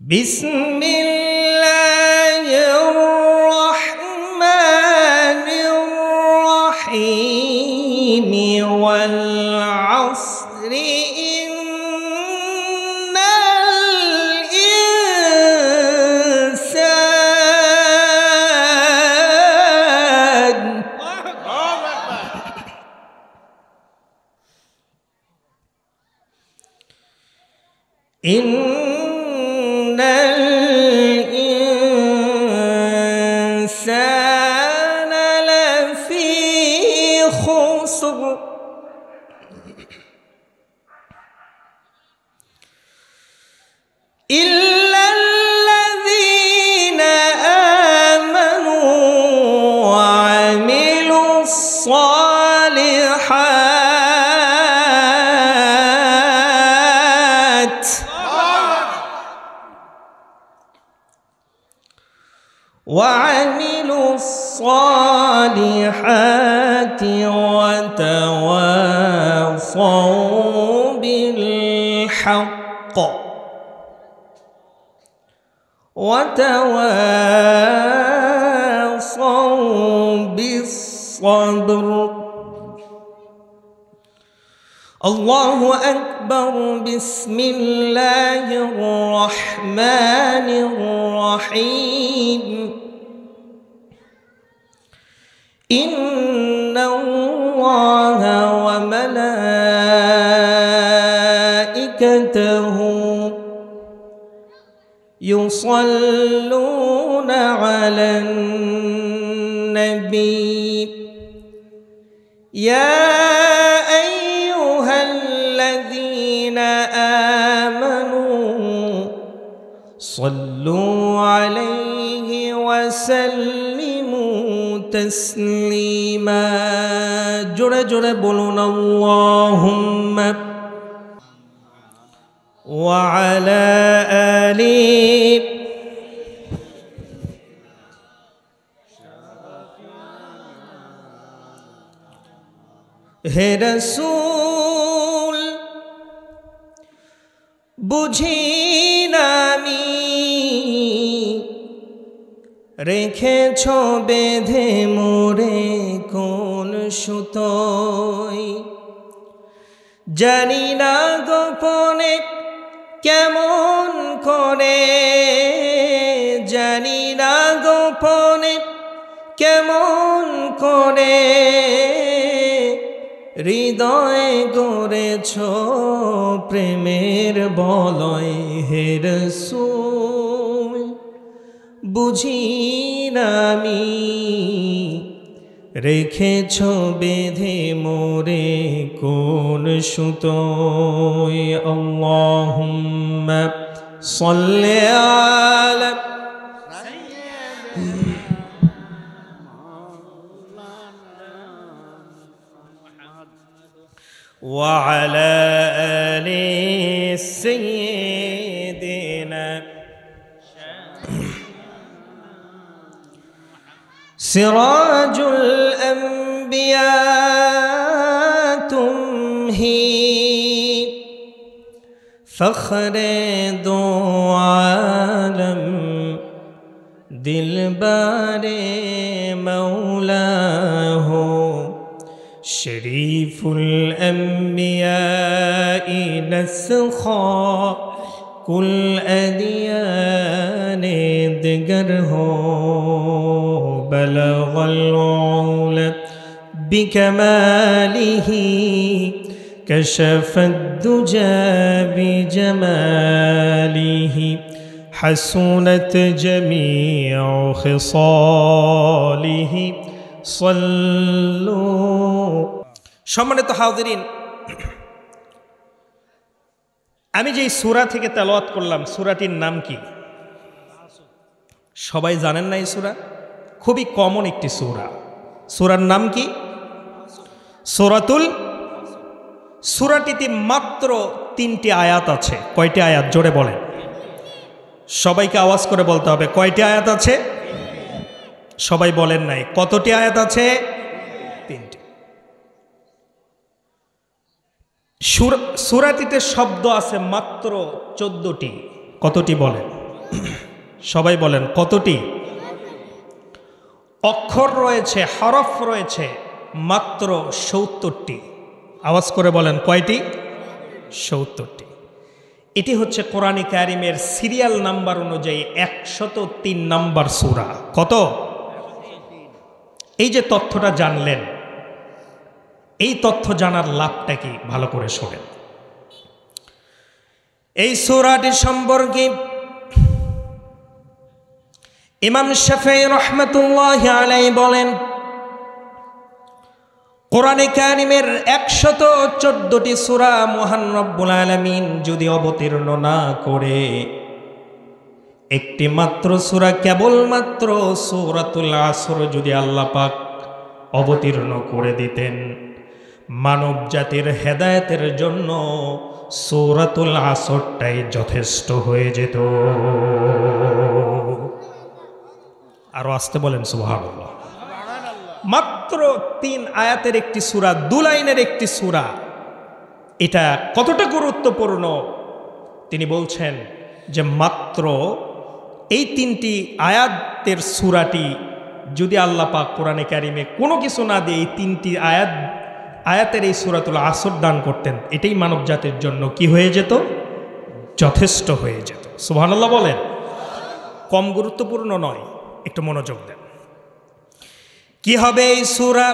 বিসমিল্লাহির রহমানির রহিম ওয়াল আসরি ইন্নাল الإنسان لفي خسر إلا الذين آمنوا وعملوا الصالحات وتواصوا بالحق وتواصوا بالصبر. الله أكبر. بسم الله الرحمن الرحيم. إن الله وملائكته يصلون على النبي يا أيها الذين آمنوا صلوا عليه وسلموا تسليما. جرى جرى بولون اللهم وعلى آله হে রাসূল বুঝি না আমি রেখেছ বেঁধে মোরে কোন সুতোয়, জানি না গোপনে কেমন করে, জানি না গোপনে কেমন করে হৃদয়ে গড়েছ প্রেমের বলয়। হে রাসূল বুঝি না আমি রেখেছ বেঁধে মোরে কোন সুতোয়। আল্লাহুম্মা সাল্লি আলা وعلى آل سيدنا سراج الأنبياء تمهي فخر دو عالم دلبر مولاه شريف الأنبياء نسخا كل أديان دگر ہو بلغ العلا بكماله كشف الدجى بجماله حسنت جميع خصاله صلوا. সম্মানিত হাজিরিন, আমি যেই সূরা থেকে তেলাওয়াত করলাম সূরাটির নাম কি সবাই জানেন না? এই সূরা খুবই কমন একটি সূরা। সূরার নাম কি? সূরাতুল। সূরাটিতে মাত্র 3টি আয়াত আছে। কয়টি আয়াত জোরে বলেন? সবাইকে আওয়াজ করে বলতে হবে কয়টি আয়াত আছে। সবাই বলেন নাই। কতটি আয়াত আছে? 3টি। সূরাটিতে শব্দ আছে মাত্র 14টি। কতটি বলেন? সবাই বলেন কতটি? অক্ষর রয়েছে, হরফ রয়েছে মাত্র ৭০টি। আওয়াজ করে বলেন কয়টি? ৭০টি। এটি হচ্ছে কোরআনে কারিমের সিরিয়াল নাম্বার অনুযায়ী ১০৩ নাম্বার সূরা। কত? এই যে তথ্যটা জানলেন, এই তথ্য জানার লাভটা কি? ভালো করে শোনেন। এই সূরাটি সম্পর্কে ইমাম শাফিঈ রাহমাতুল্লাহি আলাইহি বলেন, কোরআনে কারিমের ১১৪টি সূরা মহান রব্বুল আলামিন যদি অবতীর্ণ না করে একটি মাত্র সূরা, কেবলমাত্র সূরাতুল আসর যদি আল্লাহ পাক অবতীর্ণ করে দিতেন, মানব জাতির হেদায়েতের জন্য সূরাতুল আসরটাই যথেষ্ট হয়ে যেত। আরো আসতে বলেন সুবহানাল্লাহ। মাত্র ৩ আয়াতের একটি সূরা, ২ লাইনের একটি সূরা, এটা কতটা গুরুত্বপূর্ণ তিনি বলছেন যে মাত্র এই ৩টি আয়াতের সূরাটি যদি আল্লাহ পাক কোরআনে কারিমে কোনো কিছু না দিয়ে এই ৩টি আয়াতের এই সূরাতুল আসর দান করতেন, এটাই মানব জাতির জন্য কি হয়ে যেত? যথেষ্ট হয়ে যেত। সুবহানাল্লাহ বলেন। কম গুরুত্বপূর্ণ নয়, একটু মনোযোগ দেন। কি হবে এই সূরা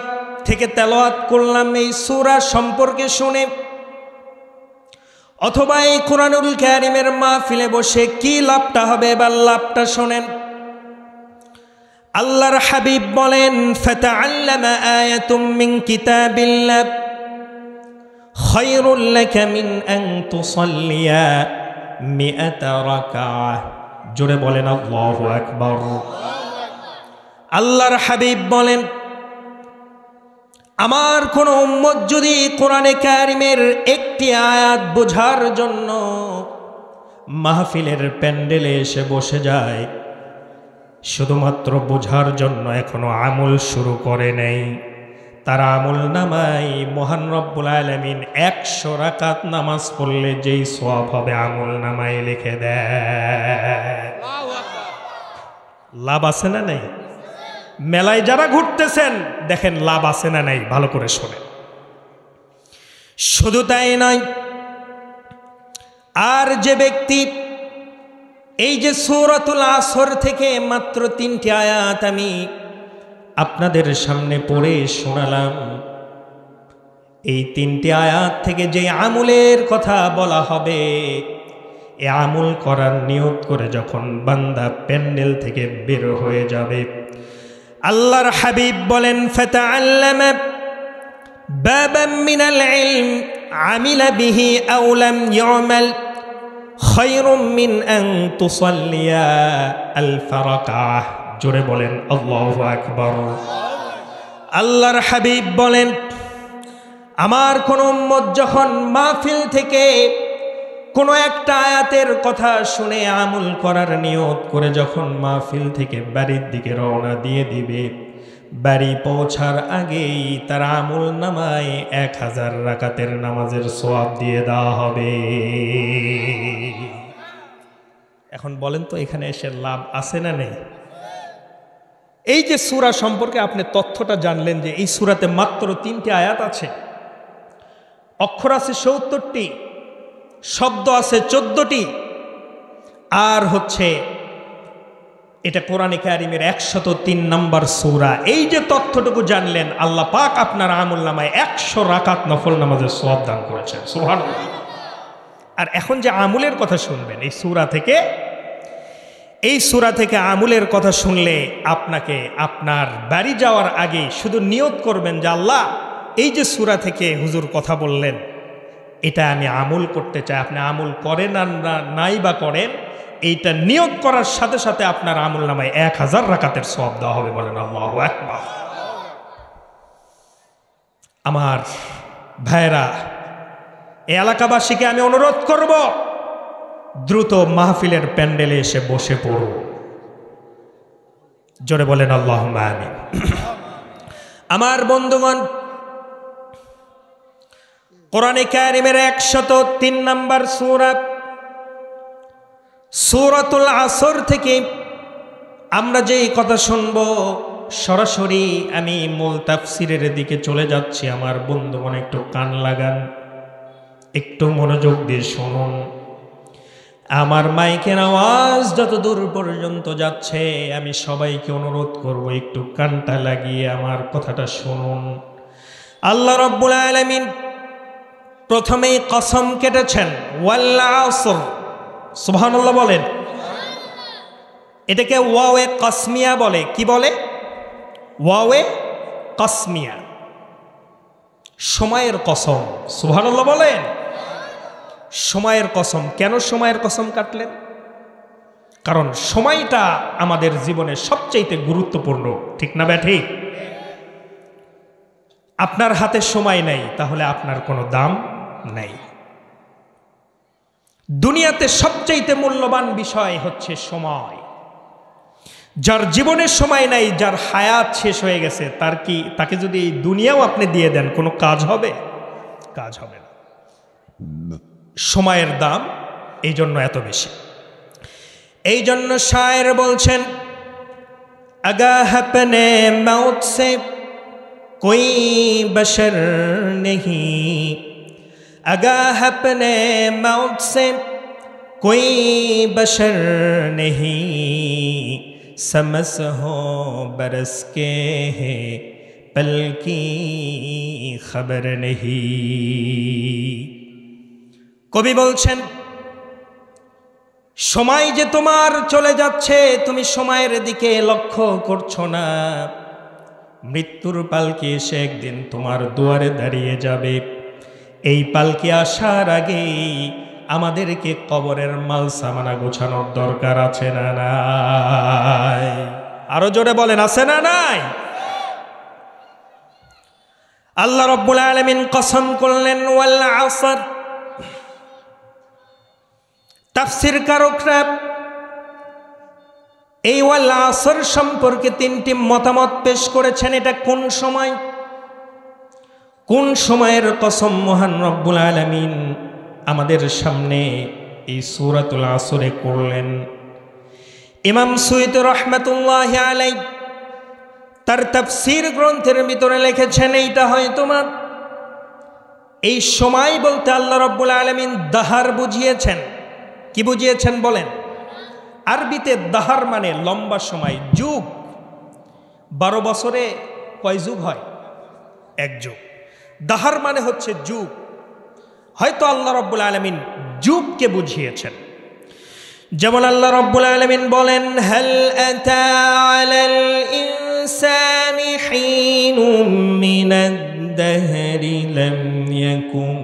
থেকে তেলাওয়াত করলাম, এই সূরা সম্পর্কে শুনে অথবা এই কোরআনুল কারিমের মাহফিলে বসে কি লাভটা হবে, এবার লাভটা শোনেন। আল্লাহর হাবিব বলেন, ফাতাআল্লামা আয়াতুম মিন কিতাবিল্লাহ খায়রুল লাকা মিন আন তুসাল্লিয়া মিআতা রাকাআহ। জোরে বলেন আল্লাহু আকবার। আল্লাহর হাবিব বলেন, আমার কোন উম্মত যদি কোরআনে কারিমের একটি আয়াত বোঝার জন্য মাহফিলের প্যান্ডেলে এসে বসে যায়, শুধুমাত্র বোঝার জন্য এখনো আমল শুরু করে নেই, তার আমল নামায় মহান রব্বুল আলামিন ১০০ রাকাত নামাজ পড়লে যেই সওয়াব হবে আমল নামায় লিখে দেয়। লাভ আছে না নেই? মেলায় যারা ঘুরতেছেন দেখেন লাভ আছে না নাই, ভালো করে শোনেন। শুধু তাই নয়, আর যে ব্যক্তি এই যে সূরাতুল আসর থেকে মাত্র ৩টি আয়াত আমি আপনাদের সামনে পড়ে শোনালাম, এই ৩টি আয়াত থেকে যে আমলের কথা বলা হবে, এ আমল করার নিয়ত করে যখন বান্দা প্যান্ডেল থেকে বের হয়ে যাবে, আল্লাহর হাবিব বলেন, ফাতাআল্লামা বাবাম মিনাল ইলম আমিলা বিহি আও লাম ইউমাল খায়রুম মিন আন তুসাল্লিয়া আলফ রাকাআহ। জোরে বলেন আল্লাহু আকবার। আল্লাহর হাবিব বলেন, আমার কোন উম্মত যখন মাহফিল থেকে কোনো একটা আয়াতের কথা শুনে আমল করার নিয়ত করে যখন মাহফিল থেকে বাড়ির দিকে রওনা দিয়ে দিবে, বাড়ি পৌঁছার আগেই তার আমল নামায় ১০০০ রাকাতের নামাজের সওয়াব দিয়ে দেওয়া হবে। এখন বলেন তো এখানে এসে লাভ আছে না নেই? এই যে সূরা সম্পর্কে আপনি তথ্যটা জানলেন যে এই সূরাতে মাত্র ৩টি আয়াত আছে, অক্ষর আছে ৭০টি, শব্দ আছে ১৪টি, আর হচ্ছে এটা কোরআনে কারিমের ১০৩ নাম্বার সূরা। এই যে তথ্যটুকু জানলেন, আল্লাহ পাক আপনার আমল নামায় ১০০ রাকাত নফল নামাজের সওয়াব দান করেছেন। সুবহানাল্লাহ। আর এখন যে আমলের কথা শুনবেন এই সূরা থেকে আমলের কথা শুনলে আপনাকে আপনার বাড়ি যাওয়ার আগে শুধু নিয়ত করবেন যে আল্লাহ, এই যে সূরা থেকে হুজুর কথা বললেন, এটা আমি আমল করতে চাই। আপনি আমল করেন আর নাই বা করেন, এইটা নিয়ত করার সাথে সাথে আপনার আমল নামায় ১০০০ রাকাতের সওয়াব দেওয়া হবে। বলেন আল্লাহু আকবার। আমার ভাইরা, এই এলাকাবাসীকে আমি অনুরোধ করব, দ্রুত মাহফিলের প্যান্ডেলে এসে বসে পড়ো। জোরে বলেন আল্লাহুম্মা আমিন। আমার বন্ধুগণ, কোরআনে কারিমের ১০৩ নাম্বার সূরা, সূরাতুল আসর থেকে আমরা যে কথা শুনব, সরাসরি আমি মূল তাফসিরের দিকে চলে যাচ্ছি। আমার বন্ধুগণ একটু কান লাগান, একটু মনোযোগ দিয়ে শুনুন। আমার মাইকের আওয়াজ যত দূর পর্যন্ত যাচ্ছে, আমি সবাইকে অনুরোধ করব একটু কানটা লাগিয়ে আমার কথাটা শুনুন। আল্লাহ রাব্বুল আলামিন প্রথমেই কসম কেটেছেন, ওয়াল আসর। সুবহানাল্লাহ বলেন। এটাকে ওয়াওয়ে কসমিয়া বলে। কি বলে? ওয়াওয়ে কসমিয়া, সময়ের কসম। সুবহানাল্লাহ বলেন। সময়ের কসম। কেন সময়ের কসম কাটলেন? কারণ সময়টা আমাদের জীবনে সবচেয়ে গুরুত্বপূর্ণ, ঠিক না ব্যাঠিক? আপনার হাতে সময় নেই, তাহলে আপনার কোনো দাম নেই। দুনিয়াতে সবচেয়ে মূল্যবান বিষয় হচ্ছে সময়। যার জীবনের সময় নাই, যার হায়াত শেষ হয়ে গেছে, তাকে যদি এই দুনিয়াও আপনি দিয়ে দেন, কোনো কাজ হবে? কাজ হবে না। সময়ের দাম এই জন্য এত বেশি। এই জন্য শায়ের বলছেন, আগা হপনে মৌত সে কোই বশর নেহি, আগা হপনে মৌত সে কোই বশর নেহি, समस हो बरस के है पल की खबर नहीं। কবি বলছেন, সময় যে তোমার চলে যাচ্ছে, তুমি সময়ের দিকে লক্ষ্য করছো না। মৃত্যুর পালকি এসে একদিন তোমার দুয়ারে দাঁড়িয়ে যাবে। এই পালকি আসার আগেই আমাদেরকে কবরের মাল সামানা গোছানোর দরকার আছে না নাই? আরো জোরে বলেন, আছে না নাই? আল্লাহ রাব্বুল আলামিন কসম করলেন ওয়াল আসর। তাফসীর কারকরা এই ওয়াল আসর সম্পর্কে তিনটি মতামত পেশ করেছেন। এটা কোন সময়, কোন সময়ের কসম মহান রব্বুল আলামিন আমাদের সামনে এই সূরাতুল আসরে করলেন? ইমাম সুয়ুতী রাহমাতুল্লাহি আলাইহি তার তাফসীর গ্রন্থের ভিতরে লিখেছেন, এইটা হয়তো এই সময় বলতে আল্লাহ রাব্বুল আলামিন দাহার বুঝিয়েছেন। কি বুঝিয়েছেন বলেন? আরবিতে দাহার মানে লম্বা সময়, যুগ। 12 বছরে কয় যুগ হয়? 1 যুগ। দাহার মানে হচ্ছে যুগ। হয়তো আল্লাহ রাব্বুল আলামিন যুগকে বুঝিয়েছেন। যেমন আল্লাহ রাব্বুল আলামিন বলেন, হাল আতা আলাল ইনসানি হিনুম মিনাদ দাহরি লাম ইয়াকুন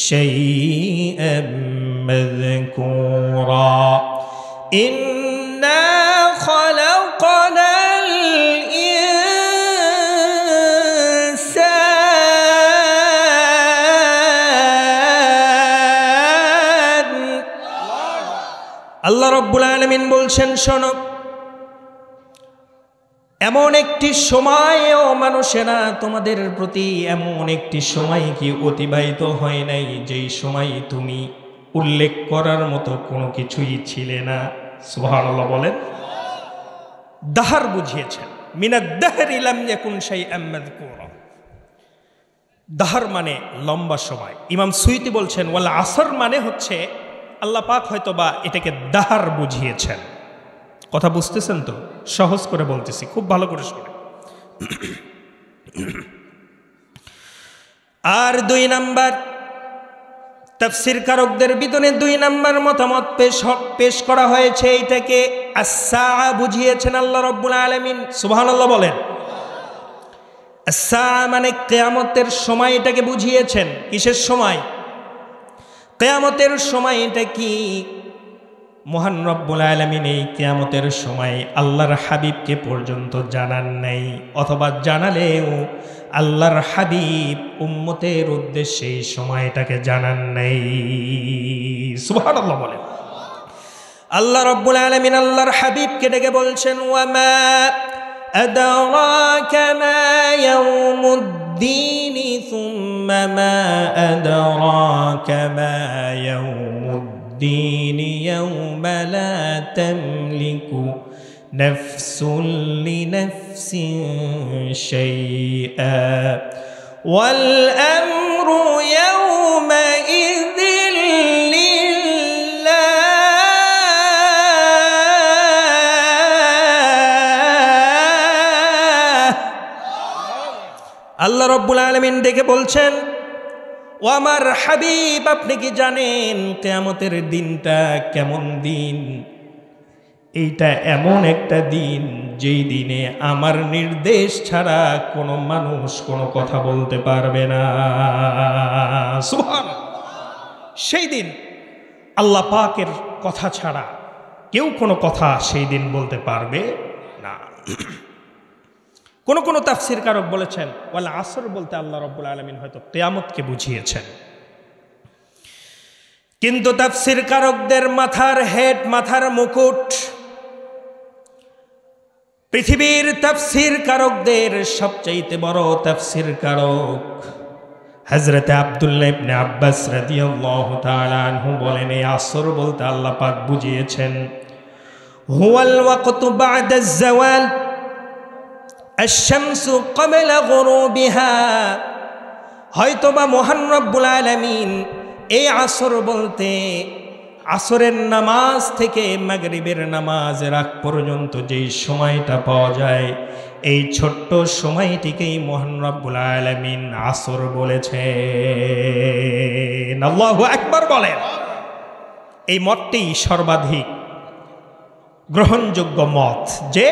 শাইআম মাযকুরা ইন্না খালাকনাল আল্লাহ রাব্বুল আলামিন বলছেন, শোনো, এমন একটি সময়ও মানুষেরা তোমাদের প্রতি এমন একটি সময় কি অতিবাহিত হয় নাই, যেই সময় তুমি উল্লেখ করার মতো কোনো কিছুই ছিলে না। সুবহানাল্লাহ বলেন। দাহার বুঝিয়েছেন, মিনাদ দাহরি লাম ইয়াকুন শাইআম মাযকুরা। দাহার মানে লম্বা সময়। ইমাম সুয়ুতী বলছেন, ওয়াল আসর মানে হচ্ছে আল্লাহ পাক হয়তো বা এটাকে দাহার বুঝিয়েছেন। কথা বুঝতেছেন তো? সহজ করে বলতেছি, খুব ভালো করে শুনে। আর 2 নাম্বার, তাফসীর কারকদের ভিতরে 2 নাম্বার মতামত পেশ করা হয়েছে। এইটাকে আস-সাআ বুঝিয়েছেন আল্লাহ রাব্বুল আলামিন। সুবহানাল্লাহ বলেন। আস-সাআ মানে কিয়ামতের সময়, এটাকে বুঝিয়েছেন। কিসের সময়? কিয়ামতের সময়। এটা কি? মহান রব্বুল আলামিন এই কিয়ামতের সময় আল্লাহর হাবিবকে পর্যন্ত জানান নাই, অথবা জানালেও আল্লাহর হাবিব উম্মতের উদ্দেশ্যে এই সময়টাকে জানান নাই। সুবহানাল্লাহ বলেন। আল্লাহ রব্বুল আলামিন আল্লাহর হাবিবকে ডেকে বলছেন, ওয়ামা আদরাকা মা ইয়াউমুদ্দিন সুম্মা মা আদরাকা মা ইয়াউমুদ্দিন الدين يوم لا تملك نفس لنفس شيئا والأمر يومئذ لله আল্লাহ রাব্বুল আলামিন ডেকে বলছেন, ও আমার হাবিব, আপনি কি জানেন কিয়ামতের দিনটা কেমন দিন? এইটা এমন একটা দিন যেই দিনে আমার নির্দেশ ছাড়া কোনো মানুষ কোনো কথা বলতে পারবে না। সুবহানাল্লাহ। সেই দিন আল্লাহ পাকের কথা ছাড়া কেউ কোনো কথা সেই দিন বলতে পারবে না। কোন কোন তাফসীরকারক বলেছেন ওয়াল আসর বলতে আল্লাহ রাব্বুল আলামিন হয়তো কিয়ামতকে বুঝিয়েছেন, কিন্তু তাফসীরকারকদের মাথার হেড, মাথার মুকুট, পৃথিবীর তাফসীরকারকদের সবচাইতে বড় তাফসীরকারক হযরত আব্দুল্লাহ ইবনে আব্বাস রাদিয়াল্লাহু তাআলা আনহু বলেন, এই আসর বলতে আল্লাহ পাক বুঝিয়েছেন হুয়াল ওয়াক্তু বা'দা আয-যাওয়াল আশ-শামসু ক্বাবলা গুরুবিহা। হয়তোবা মহান রব্বুল আলামিন এই আসর বলতে আসরের নামাজ থেকে মাগরিবের নামাজের আগ পর্যন্ত যেই সময়টা পাওয়া যায়, এই ছোট্ট সময়টিকেই মহান রব্বুল আলামিন আসর বলেছেন। আল্লাহু আকবার বলেন। এই মতটি সর্বাধিক গ্রহণযোগ্য মত যে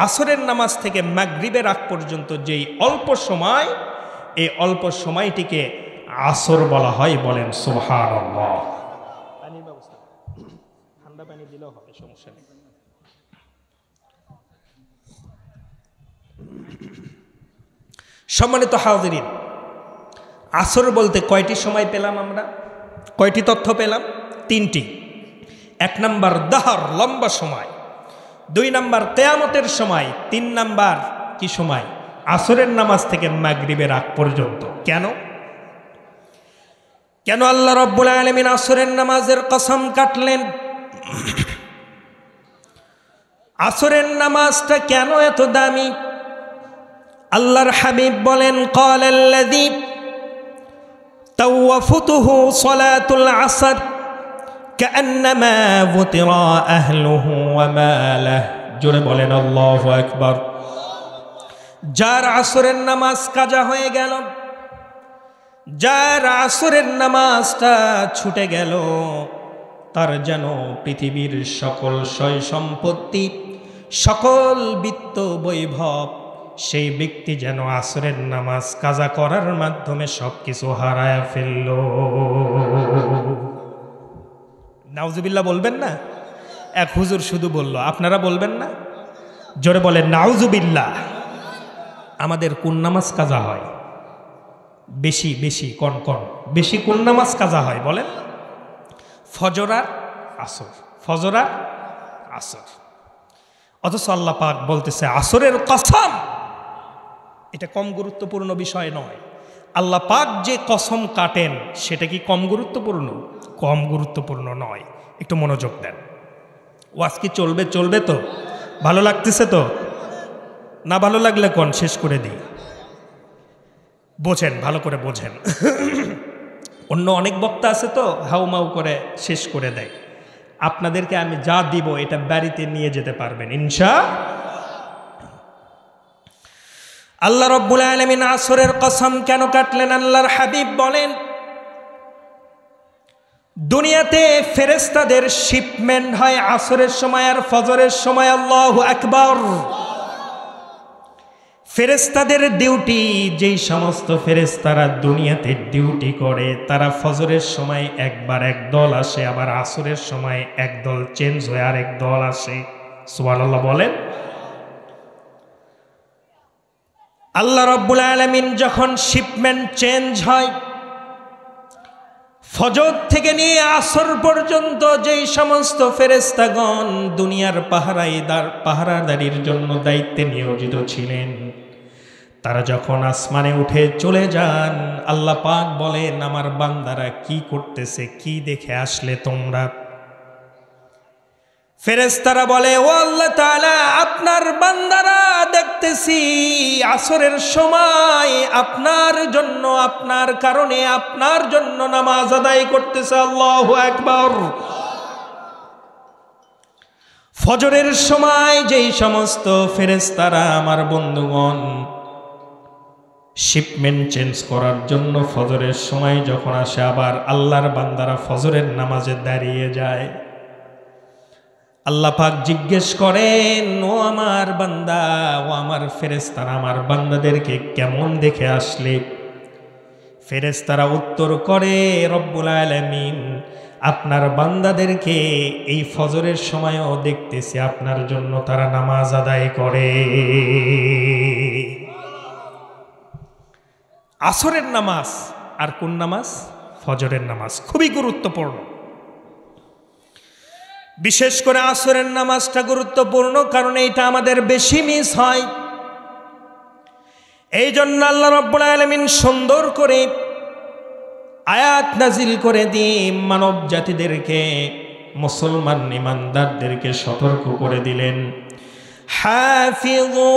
আসরের নামাজ থেকে মাগরিবের আগ পর্যন্ত যেই অল্প সময়, এই অল্প সময়টিকে আসর বলা হয়। বলেন সুবহানাল্লাহ। পানির ব্যবস্থা, ঠান্ডা পানি দিলেও হবে, সমস্যা নেই। সম্মানিত হাজিরিন, আসর বলতে কয়টি সময় পেলাম আমরা? কয়টি তথ্য পেলাম? তিনটি। এক নাম্বার দাহর, লম্বা সময়। দুই নাম্বার কিয়ামতের সময়। তিন নাম্বার কি সময়? আসরের নামাজ থেকে মাগরিবের আগ পর্যন্ত। কেন কেন আল্লাহ রাব্বুল আলামিন আসরের নামাজের কসম কাটলেন? আসরের নামাজটা কেন এত দামি? আল্লাহর হাবিব বলেন, ক্বালাল্লাযী তাওয়াফতুহু সালাতুল আসর কাআন্নামা বুতিরা আহলুহু ওয়া মালাহু। জোরে বলেন আল্লাহু আকবার। যার আসরের নামাজ কাজা হয়ে গেল, যার আসরের নামাজটা ছুটে গেল, তার যেন পৃথিবীর সকল সয় সম্পত্তি, সকল বিত্ত বৈভব, সেই ব্যক্তি যেন আসরের নামাজ কাজা করার মাধ্যমে সবকিছু হারায় ফেলল। নাউজুবিল্লাহ বলবেন না? এক হুজুর শুধু বলল, আপনারা বলবেন না? জোরে বলেন নাউজুবিল্লাহ। আমাদের কোন নামাজ কাজা হয় বেশি? বেশি কন কন বেশি কোন নামাজ কাজা হয় বলেন? ফজর আর আসর, ফজর আর আসর। অথচ আল্লাহ পাক বলতেছে আসরের কসম। এটা কম গুরুত্বপূর্ণ বিষয় নয়। আল্লাহ পাক যে কসম কাটেন সেটা কি কম গুরুত্বপূর্ণ? কম গুরুত্বপূর্ণ নয়। একটু মনোযোগ দেন। ওয়াজ কি চলবে? চলবে তো? ভালো লাগতেছে তো? না ভালো লাগলে কোন শেষ করে দিই। বোঝেন, ভালো করে বোঝেন। অন্য অনেক বক্তা আছে তো হাউমাউ করে শেষ করে দেয়। আপনাদেরকে আমি যা দিব এটা বাড়িতে নিয়ে যেতে পারবেন ইনশাআল্লাহ। আল্লাহ রাব্বুল আলামিন আসরের কসম কেন কাটলেন? আল্লাহর হাবিব বলেন, দুনিয়াতে ফেরেশতাদের শিপমেন্ট হয় আসরের সময় আর ফজরের সময়। আল্লাহু আকবার। ফেরেশতাদের ডিউটি, যেই সমস্ত ফেরেশতারা দুনিয়াতে ডিউটি করে, তারা ফজরের সময় একবার এক দল আসে, আবার আসরের সময় এক দল চেঞ্জ হয়ে আরেক দল আসে। সুবহানাল্লাহ বলেন। আল্লাহ রাব্বুল আলামিন যখন শিপমেন্ট চেঞ্জ হয়, ফজর থেকে নিয়ে আসর পর্যন্ত যেই সমস্ত ফেরেশতাগণ দুনিয়ার পাহারাদারির জন্য দায়িত্বে নিয়োজিত ছিলেন, তারা যখন আসমানে উঠে চলে যান, আল্লাহ পাক বলেন, আমার বান্দারা কি করতেছে, কি দেখে আসলে তোমরা? ফেরেশতারা বলে, ও আল্লাহ তাআলা, আপনার বান্দারা দেখতেছি আসরের সময় আপনার জন্য, আপনার কারণে, আপনার জন্য নামাজ আদায় করতেছে। আল্লাহু আকবার। ফজরের সময় যেই সমস্ত ফেরেশতারা আমার বন্ধুগণ শিপমেন্ট চেঞ্জ করার জন্য ফজরের সময় যখন আসে, আবার আল্লাহর বান্দারা ফজরের নামাজে দাঁড়িয়ে যায়, আল্লাহ পাক জিজ্ঞেস করেন, ও আমার বান্দা, ও আমার ফেরেশতারা আমার বান্দাদেরকে কেমন দেখে আসলে? ফেরেশতারা উত্তর করে, রব্বুল আলামিন, আপনার বান্দাদেরকে এই ফজরের সময়ও দেখতেছি আপনার জন্য তারা নামাজ আদায় করে। আসরের নামাজ আর কোন নামাজ? ফজরের নামাজ খুবই গুরুত্বপূর্ণ। বিশেষ করে আসরের নামাজটা গুরুত্বপূর্ণ, কারণ এটা আমাদের বেশি মিস হয়। এই জন্য আল্লাহ রাব্বুল আলামিন সুন্দর করে আয়াত নাজিল করে দিয়ে মানব জাতিদেরকে, মুসলমান ইমানদারদেরকে সতর্ক করে দিলেন, হাফিযু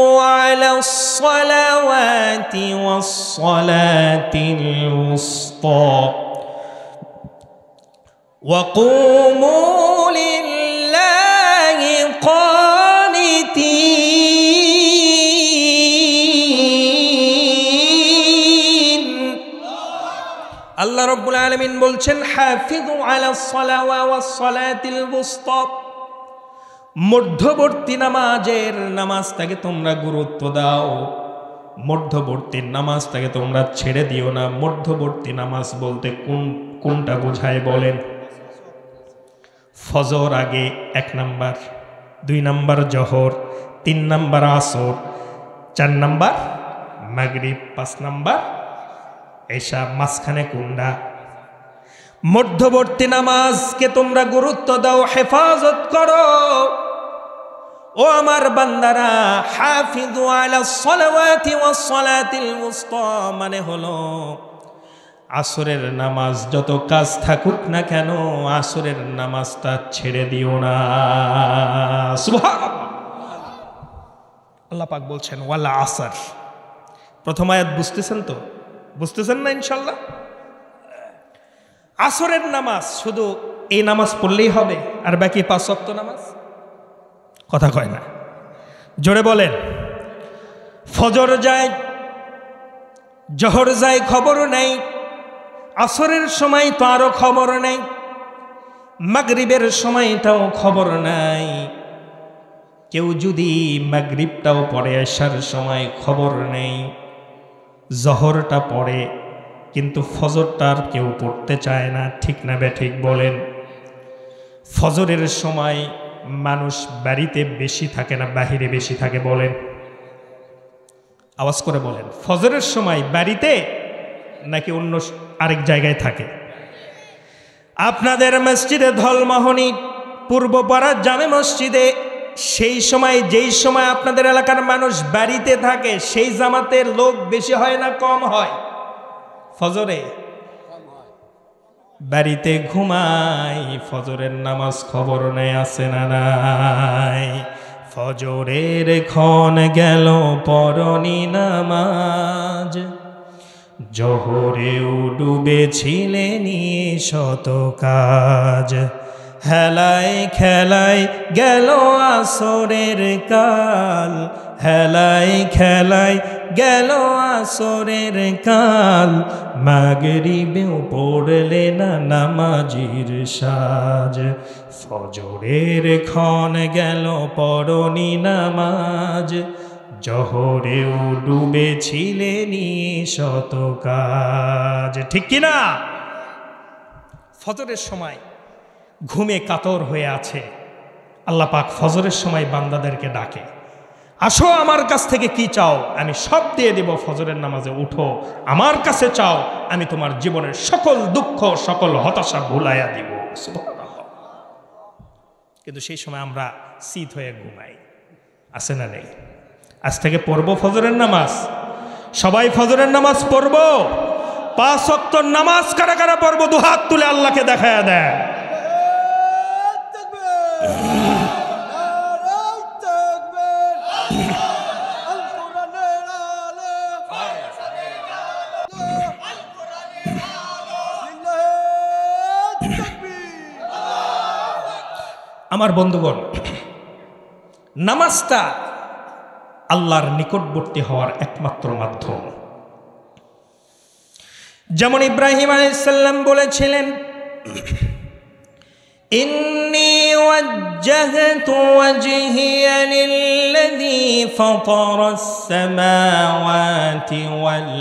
আলাস সালাওয়াতি ওয়াস সালাতিল উসতা ওয়া কুমু লিল্লাহি কানিতিন। আল্লাহ রাব্বুল আলামিন বলছেন, হাফিযু আলাস সালাওয়াতি ওয়াস সালাতিল উসতা, মধ্যবর্তী নামাজটাকে তোমরা গুরুত্ব দাও, মধ্যবর্তী নামাজটাকে তোমরা ছেড়ে দিও না। মধ্যবর্তী নামাজ বলতে কোনটা বোঝায় বলেন? ফজর আগে 1 নাম্বার, 2 নাম্বার জোহর, 3 নাম্বার আসর, 4 নাম্বার মাগরিব, 5 নাম্বার এশা, মাঝখানে কোনটা? মধ্যবর্তী নামাজকে তোমরা গুরুত্ব দাও, হেফাজত করো। ও আমার বান্দারা, হাফিযু আলাস সালাওয়াতি ওয়াস সালাতিল উসতা মানে হলো আসরের নামাজ যত কাজ থাকুক না কেন, আসরের নামাজটা ছেড়ে দিও না। সুবহানাল্লাহ। আল্লাহ পাক বলছেন ওয়াল আসর। প্রথম আয়াত বুঝতেছেন তো? বুঝতেছেন না ইনশাআল্লাহ? আসরের নামাজ শুধু এই নামাজ পড়লেই হবে আর বাকি 5 ওয়াক্ত নামাজ? কথা কয় না, জোরে বলেন। ফজর যায়, জোহর যায়, খবর নেই। আসরের সময় তো আরো খবর নেই, মাগরিবের সময়টাও খবর নাই। কেউ যদি মাগরিবটাও পড়ে, এশার সময় খবর নেই, জোহরটা পড়ে, কিন্তু ফজরটার কেউ পড়তে চায় না। ঠিক না বেঠিক বলেন? ফজরের সময় মানুষ বাড়িতে বেশি থাকে না বাহিরে বেশি থাকে? বলেন, আওয়াজ করে বলেন। ফজরের সময় বাড়িতে নাকি অন্য আরেক জায়গায় থাকে? আপনাদের মসজিদে ধলমোহনী পূর্বপাড়া জামে মসজিদে সেই সময়, যেই সময় আপনাদের এলাকার মানুষ বাড়িতে থাকে, সেই জামাতের লোক বেশি হয় না কম হয়? ফজরে বাড়িতে ঘুমাই, ফজরের নামাজ খবর নেই আছে না নাই? ফজরের ক্ষণ গেল পরনি নামাজ, জোহরেও ডুবেছিলেন শত কাজ। হেলায় খেলায় গেল আসরের কাল, হেলায় খেলায় গেল আসরের কাল, মাগরিবেও পড়লে না নামাজির সাজ। ফজরের ক্ষণ গেল পরনি নামাজ, জোহরেও ডুবেছিলেন শত কাজ। ঠিক কিনা? ফজরের সময় ঘুমে কাতর হয়ে আছে, আল্লাহ পাক ফজরের সময় বান্দাদেরকে ডাকে, আসো আমার কাছ থেকে কি চাও, আমি সব দিয়ে দেব। ফজরের নামাজে উঠো, আমার কাছে চাও, আমি তোমার জীবনের সকল দুঃখ সকল হতাশা ভুলাইয়া দিব। সুবহানাল্লাহ। কিন্তু সেই সময় আমরা শীত হয়ে ঘুমাই, আছে না নেই? আজ থেকে পড়বো ফজরের নামাজ, সবাই ফজরের নামাজ পড়বো। 5 ওয়াক্ত নামাজ কারা কারা পড়বো? দুহাত তুলে আল্লাহকে দেখায়া দেয়। আমার বন্ধুগণ, নামাজটা আল্লাহর নিকটবর্তী হওয়ার একমাত্র মাধ্যম। যেমন ইব্রাহিম আলাইহিস সালাম বলেছিলেন, ইন্নী ওয়াজ্জাহতু ওয়াজহিয়া লিল্লাযী ফাতারাস সামাওয়াতি ওয়াল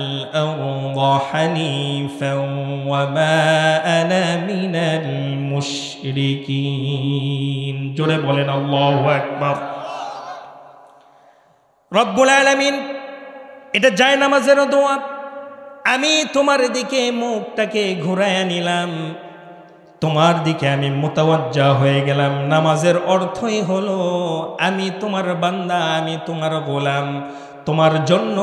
আরদা হানিফান ওয়া মা আনা মিনাল মুশরিকিন। জোরে বলেন আল্লাহু আকবার। রব্বুল আলামিন, এটা জায়নামাজের দোয়া। আমি তোমার দিকে মুখটাকে ঘুরাইয়া নিলাম, তোমার দিকে আমি মুতাওয়াজ্জা হয়ে গেলাম। নামাজের অর্থই হলো আমি তোমার বান্দা, আমি তোমার গোলাম, তোমার জন্য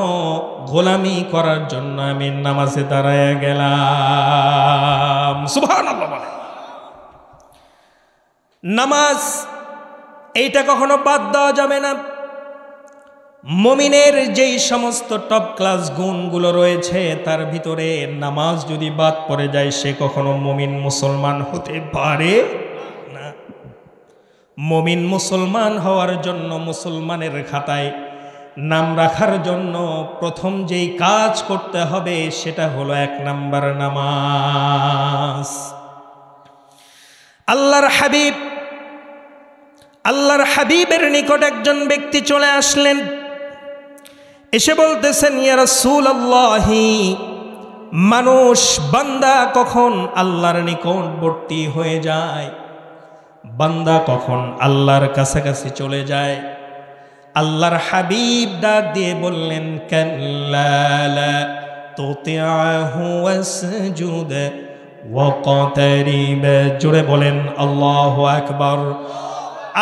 গোলামি করার জন্য আমি নামাজে দাঁড়ায় গেলাম। সুবহানাল্লাহ বলে। নামাজ এইটা কখনো বাদ দেওয়া যাবে না। মুমিনের যেই সমস্ত টপ ক্লাস গুণগুলো রয়েছে তার ভিতরে নামাজ যদি বাদ পড়ে যায় সে কখনো মুমিন মুসলমান হতে পারে না। মুমিন মুসলমান হওয়ার জন্য, মুসলমানের খাতায় নাম রাখার জন্য প্রথম যেই কাজ করতে হবে সেটা হলো 1 নাম্বার নামাজ। আল্লাহর হাবিবের নিকট একজন ব্যক্তি চলে আসলেন, এসে বলতেছেন, ইয়া রাসূলুল্লাহি, মানুষ বান্দা কখন আল্লাহর নিকটবর্তী হয়ে যায়, বান্দা কখন আল্লাহর কাছাকাছি চলে যায়? আল্লাহর হাবিব ডাক দিয়ে বললেন, কাল্লা লা তুতি'হু ওয়াসজুদ ওয়াকতারিব। জোরে বলেন আল্লাহু আকবার।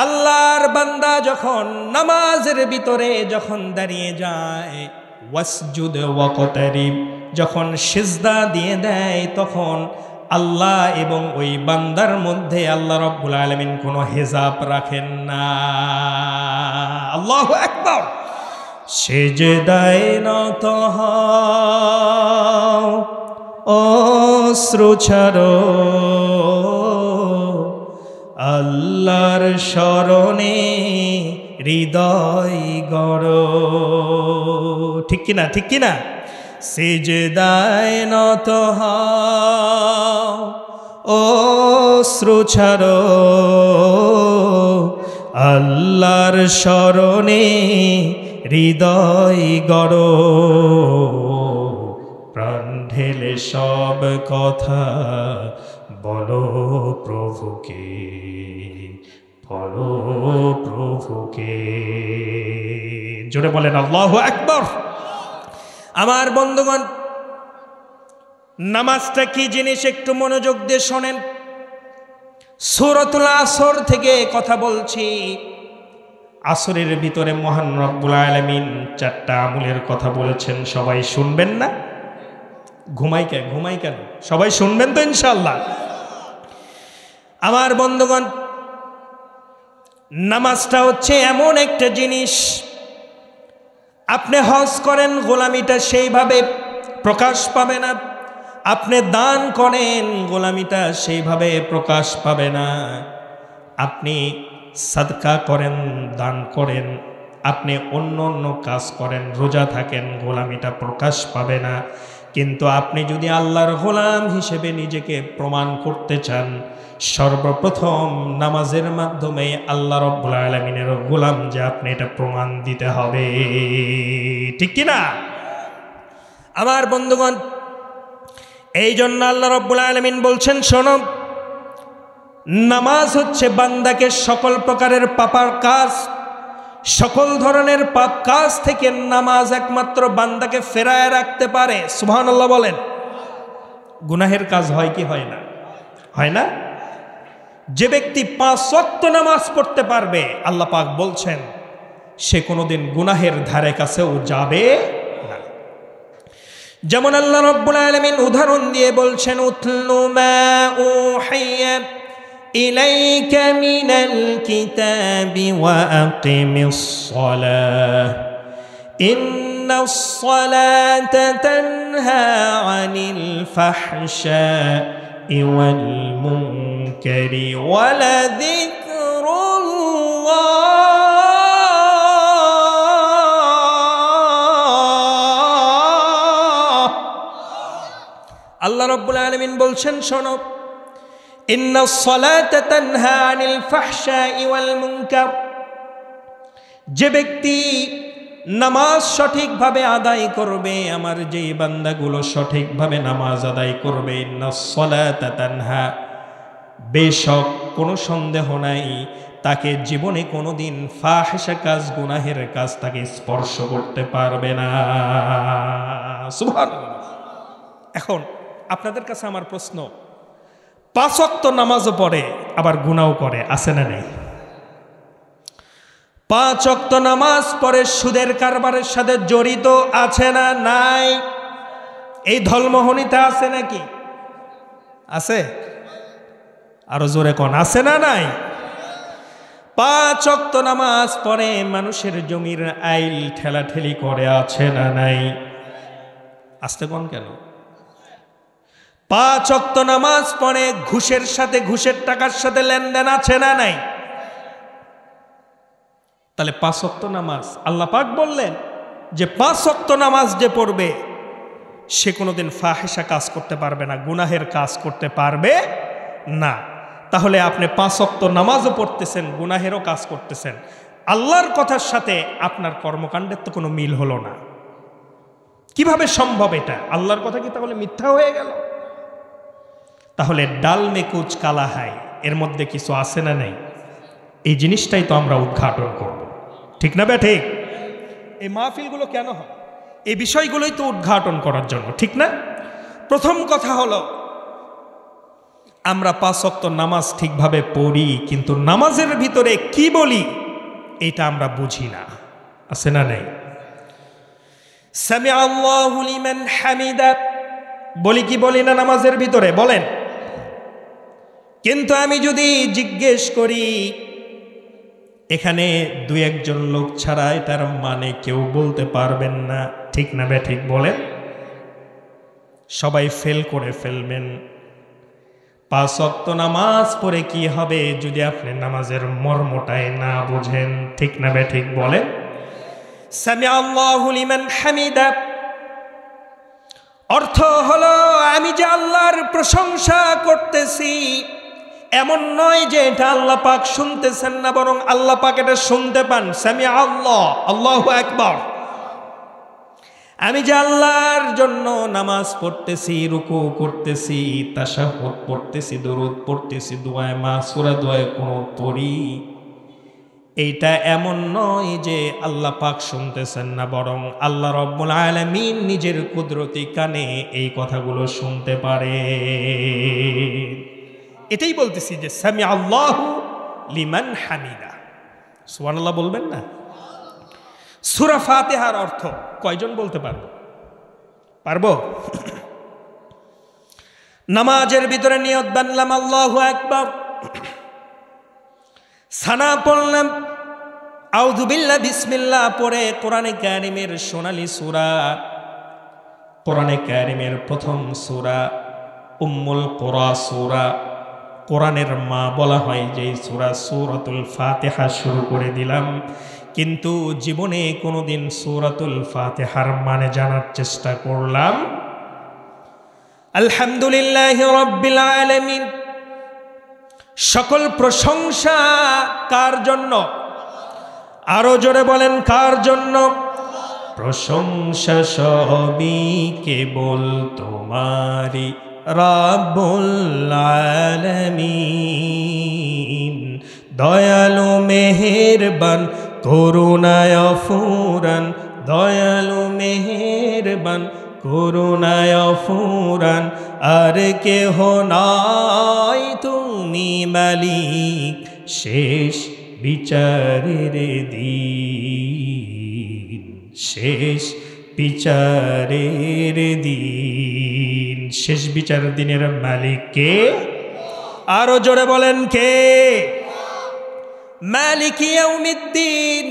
আল্লাহর বান্দা যখন নামাজের ভিতরে যখন দাঁড়িয়ে যায়, ওয়াসজুদ ওয়াকতারিব, যখন সিজদা দিয়ে দেয়, তখন আল্লাহ এবং ওই বান্দার মধ্যে আল্লাহ রাব্বুল আলামিন কোনো হিজাব রাখেন না। আল্লাহু আকবার। সিজদায় নত হও, অশ্রু ছাড়ো, আল্লাহর শরণে হৃদয় গড়ো। ঠিক কিনা, ঠিক কিনা? সিজদায় নত হও, অশ্রু ছাড়ো, আল্লাহর শরণে হৃদয় গড়ো। প্রাণ ঢেলে সব কথা বলো প্রভুকে, বলো প্রভুকে। জোরে বলেন আল্লাহু আকবার। আমার বন্ধুগণ, নামাজটা কি জিনিস একটু মনোযোগ দিয়ে শোনেন। সূরাতুল আসর থেকে কথা বলছি। আসরের ভিতরে মহান রব্বুল আলামিন 4টা আমলের কথা বলেছেন। সবাই শুনবেন না? ঘুমাই কেন? সবাই শুনবেন তো ইনশাআল্লাহ? আমার বন্ধুগণ, নামাজটা হচ্ছে এমন একটা জিনিস, আপনি হজ করেন, গোলামিটা সেইভাবে প্রকাশ পাবে না। আপনি দান করেন, গোলামিটা সেইভাবে প্রকাশ পাবে না। আপনি সাদকা করেন, দান করেন, আপনি অন্য অন্য কাজ করেন, রোজা থাকেন, গোলামিটা প্রকাশ পাবে না। কিন্তু আপনি যদি আল্লাহর গোলাম হিসেবে নিজেকে প্রমাণ করতে চান, সর্বপ্রথম নামাজের মাধ্যমে আল্লাহ রাব্বুল আলামিনের গোলাম যে আপনি, এটা প্রমাণ দিতে হবে। ঠিক কিনা? আমার বন্ধুগণ, এই জন্য আল্লাহ রাব্বুল আলামিন বলছেন, শোনো, নামাজ হচ্ছে বান্দাকে সকল প্রকারের পাপার কাজ, সকল ধরনের পাপ কাজ থেকে নামাজ একমাত্র বান্দাকে ফেরায় রাখতে পারে। সুবহানাল্লাহ বলেন। গুনাহের কাজ হয় কি হয় না? হয় না? যে ব্যক্তি 5 ওয়াক্ত নামাজ পড়তে পারবে, আল্লাহ পাক বলছেন সে কোনোদিন গুনাহের ধারে কাছেও যাবে না। যেমন আল্লাহ রাব্বুল আলামিন উদাহরণ দিয়ে বলছেন, উতলু মা উহিয়া ইলাইকা মিনাল কিতাবি ওয়া আকিমিস সালাহ ইন্নাস সালাতা তানহা আনিল ফাহশাই ওয়াল মুনকারি ওয়ালাযিকরুল্লাহি আল্লাহ রাব্বুল আলামিন বলছেন, শোনো, ইন্নাস সালাতা তানহা আনিল ফাহশাই ওয়াল মুনকার, যে ব্যক্তি নামাজ সঠিকভাবে আদায় করবে, আমার যেই বান্দাগুলো সঠিকভাবে নামাজ আদায় করবে, ইন্নাস সালাতা তানহা, বেশক কোনো সন্দেহ নাই তাকে জীবনে কোনোদিন ফাহিশা কাজ, গুনাহের কাজ তাকে স্পর্শ করতে পারবে না। সুবহানাল্লাহ। এখন আপনাদের কাছে আমার প্রশ্ন, 5 ওয়াক্ত নামাজও পড়ে আবার গুনাহও করে, আছে না নেই? 5 ওয়াক্ত নামাজ পড়ে সুদের কারবারের সাথে জড়িত, আছে না নাই? এই ধলমোহনীতে আছে নাকি? আছে? আরো জোরে কোন, আছে না নাই? 5 ওয়াক্ত নামাজ পড়ে মানুষের জমির আইল ঠেলাঠেলি করে, আছে না নাই? আসতে কোন কেন? 5 ওয়াক্ত নামাজ পড়ে ঘুষের সাথে, ঘুষের টাকার সাথে লেনদেন, আছে না নাই? তাহলে 5 ওয়াক্ত নামাজ, আল্লাহ পাক বললেন যে 5 ওয়াক্ত নামাজ যে পড়বে সে কোনোদিন ফাহিশা কাজ করতে পারবে না, গুনাহের কাজ করতে পারবে না। তাহলে আপনি 5 ওয়াক্ত নামাজও পড়তেছেন, গুনাহেরও কাজ করতেছেন, আল্লাহর কথার সাথে আপনার কর্মকাণ্ডের তো কোনো মিল হলো না। কিভাবে সম্ভব এটা? আল্লাহর কথা কি তাহলে মিথ্যা হয়ে গেল? তাহলে ডাল মে কুচ কালা হাই, এর মধ্যে কিছু আছে না নেই? এই জিনিসটাই তো আমরা উদ্ঘাটন করব, ঠিক না বে ঠিক? এই মাহফিলগুলো কেন হয়? এই বিষয়গুলোই তো উদ্ঘাটন করার জন্য, ঠিক না? প্রথম কথা হলো, আমরা 5 ওয়াক্ত নামাজ ঠিকভাবে পড়ি, কিন্তু নামাজের ভিতরে কি বলি এটা আমরা বুঝি না, আছে না নেই? সামিআ আল্লাহু লিমান হামিদা বলি কি বলি না নামাজের ভিতরে? বলেন। কিন্তু আমি যদি জিজ্ঞেস করি, এখানে 2-1 লোক ছাড়া এটার মানে কেউ বলতে পারবেন না, ঠিক না বে ঠিক? বলেন। সবাই ফেল করে ফেলবেন। 5 ওয়াক্ত নামাজ পড়ে কি হবে যদি আপনি নামাজের মর্মটাই না বুঝেন, ঠিক না বে ঠিক? বলেন। সামিআ আল্লাহু লিমান হামিদা অর্থ হলো আমি যে আল্লাহর প্রশংসা করতেছি, এমন নয় যে এটা আল্লাহ পাক শুনতেছেন না, বরং আল্লাহ পাক এটা শুনতে পান। সামিআ আল্লাহ, আল্লাহু আকবার। আমি যে আল্লাহর জন্য নামাজ পড়তেছি, রুকু করতেছি, তাশাহুদ পড়তেছি, দরুদ পড়তেছি, দোয়ায়ে মাসুরা, দোয়ায়ে কুনুত পড়ি, এইটা এমন নয় যে আল্লাহ পাক শুনতেছেন না, বরং আল্লাহ রাব্বুল আলামিন নিজের কুদরতি কানে এই কথাগুলো শুনতে পারে। এটাই বলতেছি যে সামিআ আল্লাহু লিমান হামিদা। সুবহানাল্লাহ বলবেন না? সূরা ফাতিহার অর্থ কয়জন বলতে পারবো? পারবো? নামাজের ভিতরে নিয়ত বানলাম আল্লাহু আকবার, সানা পড়লাম, আউযু বিল্লাহ বিসমিল্লাহ পড়ে কোরআনে কারীমের সোনালী সূরা, কোরআনে কারীমের প্রথম সূরা, উম্মুল কুরা সূরা, কোরআনের মা বলা হয় যেই সূরা, সূরাতুল ফাতিহা শুরু করে দিলাম। কিন্তু জীবনে কোনোদিন সূরাতুল ফাতিহার মানে জানার চেষ্টা করলাম। আলহামদুলিল্লাহি রাব্বিল আলামিন, সকল প্রশংসা কার জন্য? আরো জোরে বলেন, কার জন্য? প্রশংসা সবই কেবল তোমারই রাব্বুল আলামিন, দয়ালু মেহেরবান করুণায় ফুরান, দয়ালু মেহেরবান করুণায় ফুরান, আর কেহ নাই তুমি মালিক শেষ বিচারের দিন, শেষ বিচারের দিন। শেষ বিচার দিনের মালিক কে? আরো জোরে বলেন, কে? মালিক ইয়াউমিদ্দিন,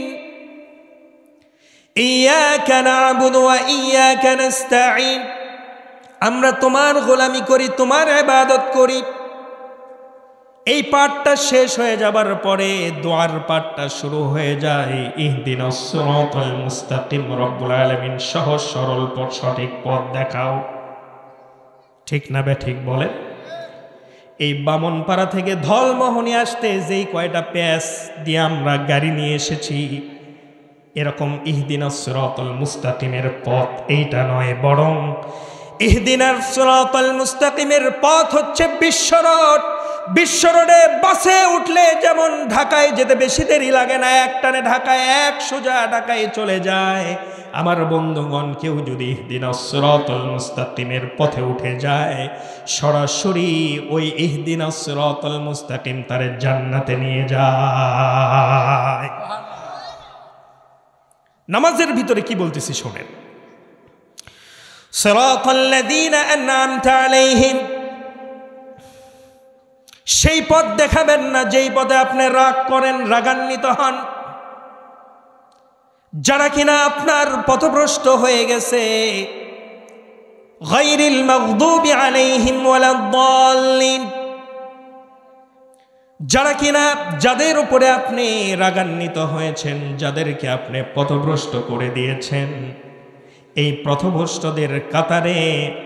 ইয়াকা না'বুদু ওয়া ইয়াকা নাস্তাঈন, আমরা তোমার গোলামি করি, তোমার ইবাদত করি। এই পাঠটা শেষ হয়ে যাবার পরে দোয়ার পাঠটা শুরু হয়ে যায়, ইহদিনাস সিরাতাল মুস্তাকিম, রব্বুল আলামিন সহজ সরল পথ, সঠিক পথ দেখাও। ঠিক না বে ঠিক বলেন? এই বামনপাড়া থেকে ধলমোহনী আসতে যেই কয়টা প্যাস দিয়ে আমরা গাড়ি নিয়ে এসেছি, এরকম ইহদিনাস সিরাতাল মুস্তাকিমের পথ এইটা নয়, বরং ইহদিনাস সিরাতাল মুস্তাকিমের পথ হচ্ছে বিশ্ব রোড। বিশ্ব রোডে বাসে উঠলে যেমন ঢাকায় যেতে বেশি দেরি লাগে না, একটানে ঢাকায় এক সোজা ঢাকায় চলে যায়। আমার বন্ধুগণ, কেউ যদি ইহদিনাস সিরাতাল মুস্তাকিমের পথে উঠে যায়, সরাসরি ওই ইহদিনাস সিরাতাল মুস্তাকিম তারে জান্নাতে নিয়ে যায়। নামাজের ভিতরে কি বলতেছি শোনেন। সিরাতাল্লাযীনা আন'আমতা আলাইহিম, সেই পথ দেখাবেন না যেই পথে আপনি রাগ করেন, রাগান্বিত হন, যারা কিনা আপনার পথভ্রষ্ট হয়ে গেছে। গায়রিল মাগদুবি আলাইহিম ওয়ালাদ-দাল্লিন, যারা কিনা যাদের উপরে আপনি রাগান্বিত হয়েছেন, যাদেরকে আপনি পথভ্রষ্ট করে দিয়েছেন, এই পথভ্রষ্টদের কাতারে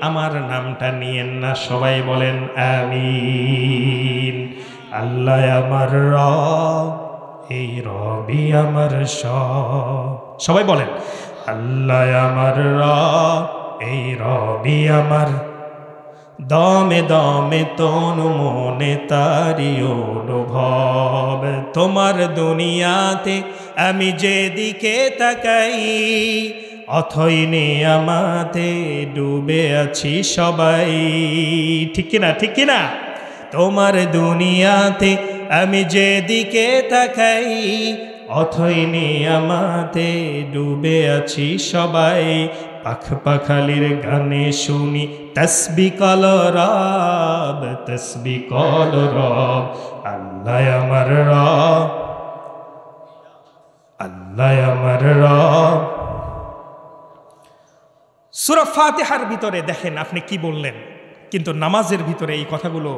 আমার নামটা নিয়েন না। সবাই বলেন আমিন। আল্লাহ আমার রব, এই রবি আমার সব। সবাই বলেন আল্লাহ আমার রব, এই রবি আমার, দমে দমে তনু মনে তারি অনুভব। তোমার দুনিয়াতে আমি যেদিকে তাকাই, অথই নিয়ামতে ডুবে আছি সবাই। ঠিক কিনা, ঠিক কিনা? তোমার দুনিয়াতে আমি যেদিকে তাকাই, অথই নিয়ামতে ডুবে আছি সবাই। পাখ পাখালির গানে শুনি তসবিহ কল রব, তসবিহ কল রব। আল্লাহ আমার রব, আল্লাহ আমার রব। সূরা ফাতিহার ভিতরে দেখেন আপনি কি বললেন, কিন্তু নামাজের ভিতরে এই কথাগুলো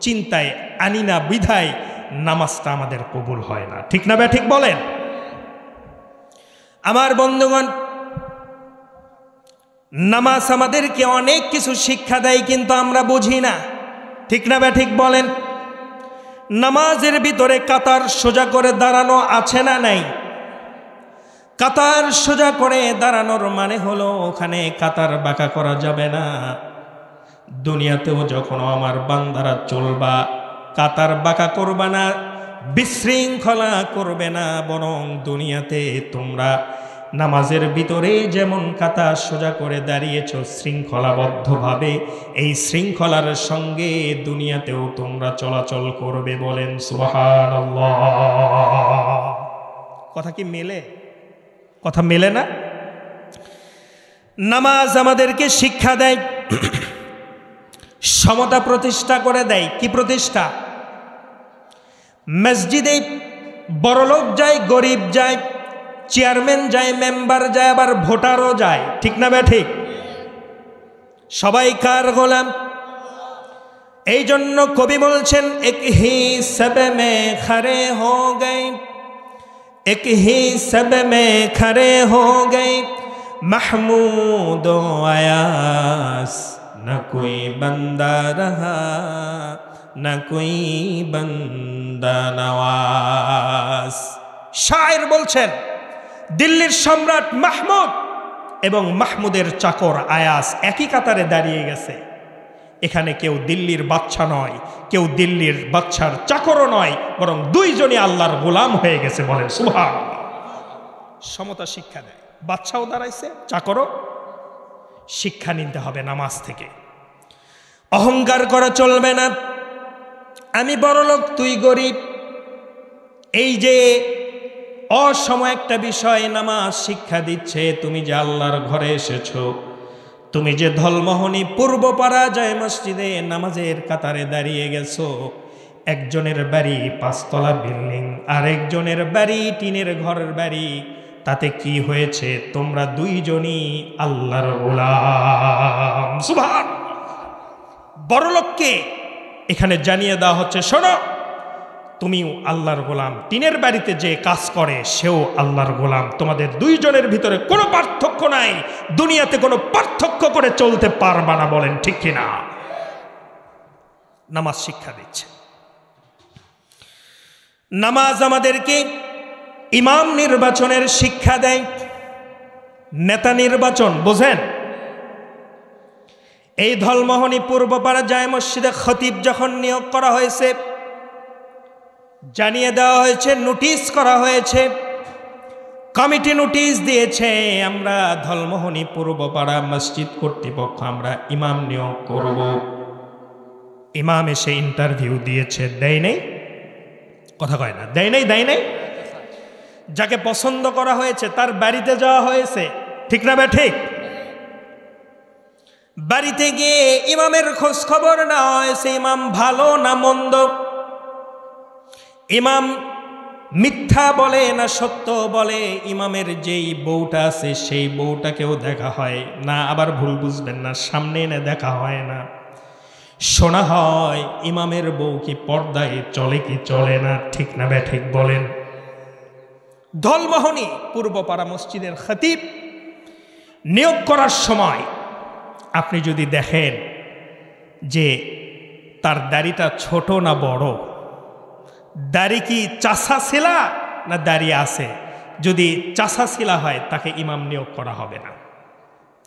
চিন্তায় আনি না বিধায় নামাজটা আমাদের কবুল হয় না। ঠিক না বে ঠিক বলেন? আমার বন্ধুগণ, নামাজ আমাদেরকে অনেক কিছু শিক্ষা দেয়, কিন্তু আমরা বুঝি না। ঠিক না বে ঠিক বলেন? নামাজের ভিতরে কাতার সোজা করে দাঁড়ানো আছে না নাই? কাতার সোজা করে দাঁড়ানোর মানে হলো ওখানে কাতার বাঁকা করা যাবে না। দুনিয়াতেও যখন আমার বান্দারা চলবা, কাতার বাঁকা করবা না, বিশৃঙ্খলা করবে না, বরং দুনিয়াতে তোমরা নামাজের ভিতরে যেমন কাতার সোজা করে দাঁড়িয়েছ শৃঙ্খলাবদ্ধভাবে, এই শৃঙ্খলার সঙ্গে দুনিয়াতেও তোমরা চলাচল করবে। বলেন সুবহানাল্লাহ। কথা কি মেলে? কথা মেলে না? নামাজ আমাদেরকে শিক্ষা দেয়, সমতা প্রতিষ্ঠা করে দেয়। কি প্রতিষ্ঠা? মসজিদে বড়লোক যায়, গরিব যায়, চেয়ারম্যান যায়, মেম্বার যায়, আবার ভোটারও যায়। ঠিক না বে ঠিক? সবাই কার গোলাম? এই জন্য কবি বলছেন, এক হি সব মে খড়ে হো গয়ে, এক হি সব মে খড়ে হো গয়ে, महमूद आयास न कोई बंदा रहा, न कोई बंदा नवाज। শায়ের বলছেন, দিল্লির সম্রাট মাহমুদ এবং মাহমুদের চাকর আয়াস একই কাতারে দাঁড়িয়ে গেছে। এখানে কেউ দিল্লির বাদশা নয়, কেউ দিল্লির বাদশার চাকরও নয়, বরং দুইজনই আল্লাহর গোলাম হয়ে গেছে। বলেন সুবহানাল্লাহ। সমতা শিক্ষা দেয়। বাদশাও দাঁড়াইছে, চাকরও। শিক্ষা নিতে হবে নামাজ থেকে। অহংকার করা চলবে না, আমি বড়লোক তুই গরিব, এই যে অসম একটা বিষয় নামাজ শিক্ষা দিচ্ছে। তুমি যে আল্লাহর ঘরে এসেছো, তুমি যে ধলমোহনী পূর্বপাড়া যায় মসজিদে নামাজের কাতারে দাঁড়িয়ে গেছো, একজনের বাড়ি ৫ তলা বিল্ডিং, আরেকজনের বাড়ি টিনের ঘরের বাড়ি, তাতে কি হয়েছে? তোমরা দুইজনই আল্লাহর গোলাম। সুবহান। বড়লোককে এখানে জানিয়ে দেওয়া হচ্ছে, শোনো, তুমিও আল্লাহর গোলাম। টিনের বাড়িতে যে কাজ করে সেও আল্লাহর গোলাম। তোমাদের দুইজনের ভিতরে কোনো পার্থক্য নাই, দুনিয়াতে কোনো পার্থক্য করে চলতে পারবা না। বলেন ঠিক কিনা? নামাজ শিক্ষা দিচ্ছে। নামাজ আমাদেরকে ইমাম নির্বাচনের শিক্ষা দেয়, নেতা নির্বাচন বোঝেন। এই ধলমোহনী পূর্বপাড়া জামে মসজিদে খতিব যখন নিয়োগ করা হয়েছে, জানিয়ে দেওয়া হয়েছে, নোটিশ করা হয়েছে, কমিটি নোটিশ দিয়েছে, আমরা ধলমোহনী পূর্বপাড়া মসজিদ কর্তৃপক্ষ আমরা ইমাম নিয়োগ করব। ইমাম এসে ইন্টারভিউ দিয়েছে, দেয় নেই, কথা কয় না, দেয় নাই। যাকে পছন্দ করা হয়েছে তার বাড়িতে যাওয়া হয়েছে, ঠিক না বে ঠিক? বাড়িতে গিয়ে ইমামের খোঁজ খবর নেওয়া হয়েছে, ইমাম ভালো না মন্দ, ইমাম মিথ্যা বলে না সত্য বলে, ইমামের যেই বউটা আছে সেই বউটাকেও দেখা হয় না, আবার ভুল বুঝবেন না, সামনে এনে দেখা হয় না, শোনা হয় ইমামের বউ কি পর্দায় চলে কি চলে না, ঠিক না বে ঠিক বলেন? ধলমোহনী পূর্বপাড়া মসজিদের খতিব নিয়োগ করার সময় আপনি যদি দেখেন যে তার দাড়িটা ছোট না বড়, দাড়ি কি চাষা ছিলা না দাড়ি আছে, যদি চাষা ছিলা হয় তাকে ইমাম নিয়োগ করা হবে না,